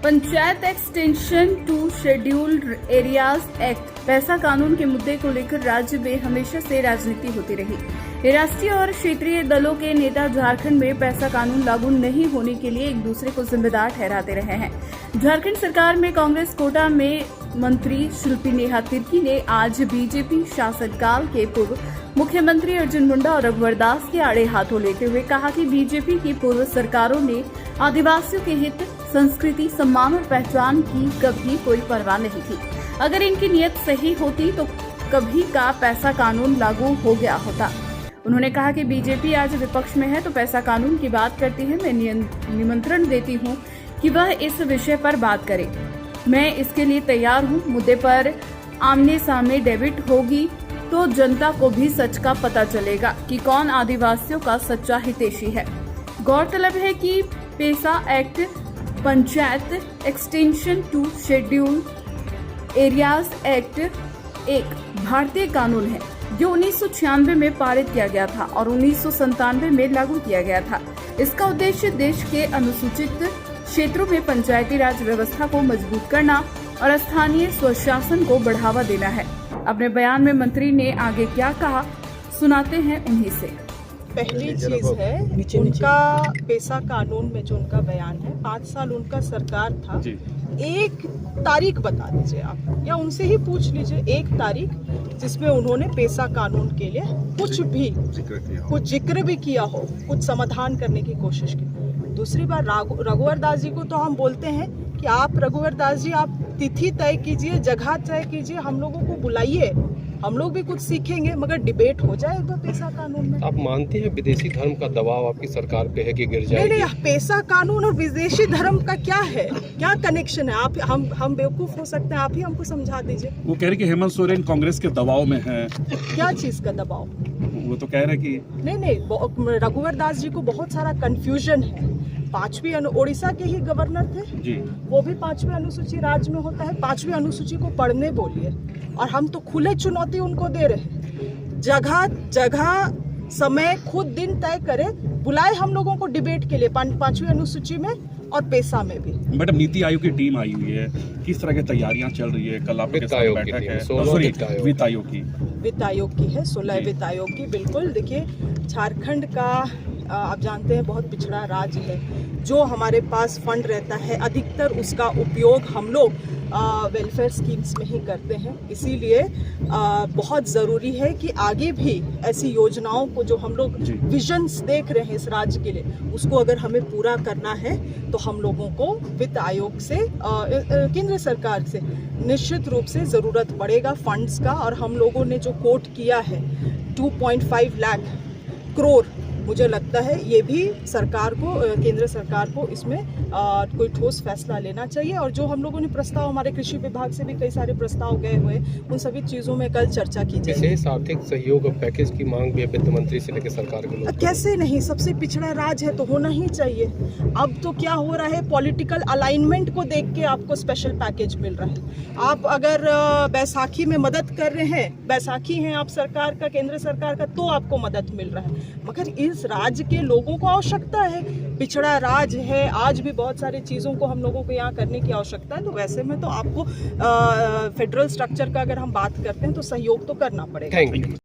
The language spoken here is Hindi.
Panchayat extension to scheduled areas act PESA कानून के मुद्दे को लेकर राज्य में हमेशा से राजनीति होती रही। राष्ट्रीय और क्षेत्रीय दलों के नेता झारखंड में पैसा कानून लागू नहीं होने के लिए एक दूसरे को जिम्मेदार ठहराते रहे हैं। झारखंड सरकार में कांग्रेस कोटा में मंत्री शिल्पी नेहा तिर्की ने आज बीजेपी शासनकाल के पूर्व मुख्यमंत्री अर्जुन मुंडा और रघुवर दास के आड़े हाथों लेते हुए कहा कि बीजेपी की पूर्व सरकारों ने आदिवासियों के हित, संस्कृति, सम्मान और पहचान की कभी कोई परवाह नहीं की। अगर इनकी नियत सही होती तो कभी का पैसा कानून लागू हो गया होता। उन्होंने कहा कि बीजेपी आज विपक्ष में है तो पैसा कानून की बात करती है। मैं निमंत्रण देती हूं कि वह इस विषय पर बात करे। मैं इसके लिए तैयार हूं। मुद्दे पर आमने सामने डेबिट होगी तो जनता को भी सच का पता चलेगा कि कौन आदिवासियों का सच्चा हितैषी है। गौरतलब है कि PESA act Panchayat extension to scheduled areas act एक भारतीय कानून है जो 1996 में पारित किया गया था और 1997 में लागू किया गया था। इसका उद्देश्य देश के अनुसूचित क्षेत्रों में पंचायती राज व्यवस्था को मजबूत करना और स्थानीय स्वशासन को बढ़ावा देना है। अपने बयान में मंत्री ने आगे क्या कहा, सुनाते हैं उन्हीं से। पहली चीज है उनका पैसा कानून में जो उनका बयान है, 5 साल उनका सरकार था। एक तारीख बता दीजिए आप, या उनसे ही पूछ लीजिए एक तारीख जिसमें उन्होंने पैसा कानून के लिए कुछ जिक्र भी किया हो, कुछ समाधान करने की कोशिश की। दूसरी बार रघुवर दास जी को तो हम बोलते हैं कि आप रघुवर दास जी, आप तिथि तय कीजिए, जगह तय कीजिए, हम लोगों को बुलाइए, हम लोग भी कुछ सीखेंगे, मगर डिबेट हो जाएगा पैसा कानून में। आप मानते हैं विदेशी धर्म का दबाव आपकी सरकार पे है कि गिर जाएगी? नहीं, पैसा कानून और विदेशी धर्म का क्या है, क्या कनेक्शन है? आप हम बेवकूफ हो सकते हैं, आप ही हमको समझा दीजिए। वो कह रहे कि हेमंत सोरेन कांग्रेस के दबाव में है। क्या चीज का दबाव? वो तो कह रहे कि नहीं, रघुवर दास जी को बहुत सारा कंफ्यूजन है। 5वीं ओडिशा के ही गवर्नर थे जी, वो भी 5वीं अनुसूची राज्य में होता है। 5वीं अनुसूची को पढ़ने बोलिए, और हम तो खुले चुनौती उनको दे रहे। जगह समय खुद दिन तय करे, बुलाए हम लोगों को डिबेट के लिए 5वीं अनुसूची में और पैसा में भी। मैडम, नीति आयोग की टीम आई हुई है, किस तरह की तैयारियां चल रही है? कल आपके साथ बैठक है, वित्त आयोग की है, 16 वित्त आयोग की। बिल्कुल, देखिए झारखंड का आप जानते हैं बहुत पिछड़ा राज्य है। जो हमारे पास फंड रहता है अधिकतर उसका उपयोग हम लोग वेलफेयर स्कीम्स में ही करते हैं। इसीलिए बहुत ज़रूरी है कि आगे भी ऐसी योजनाओं को जो हम लोग विजन्स देख रहे हैं इस राज्य के लिए, उसको अगर हमें पूरा करना है तो हम लोगों को वित्त आयोग से, केंद्र सरकार से निश्चित रूप से ज़रूरत पड़ेगा फंड्स का। और हम लोगों ने जो कोट किया है 2.5 लाख करोड़, मुझे लगता है ये भी सरकार को, केंद्र सरकार को इसमें कोई ठोस फैसला लेना चाहिए। और जो हम लोगों ने प्रस्ताव, हमारे कृषि विभाग से भी कई सारे प्रस्ताव गए हुए, उन सभी चीज़ों में कल चर्चा की जाएगी। विशेष आर्थिक सहयोग और पैकेज की मांग भी वित्त मंत्री से लेकर सरकार के लोग। कैसे नहीं, सबसे पिछड़ा राज्य है तो होना ही चाहिए। अब तो क्या हो रहा है, पॉलिटिकल अलाइनमेंट को देख के आपको स्पेशल पैकेज मिल रहा है। आप अगर बैसाखी में मदद कर रहे हैं, बैसाखी हैं आप सरकार का, केंद्र सरकार का, तो आपको मदद मिल रहा है। मगर इस राज्य के लोगों को आवश्यकता है, पिछड़ा राज्य है, आज भी बहुत सारी चीज़ों को हम लोगों को यहाँ करने की आवश्यकता है। तो वैसे में तो आपको फेडरल स्ट्रक्चर का अगर हम बात करते हैं तो सहयोग तो करना पड़ेगा। Thank you.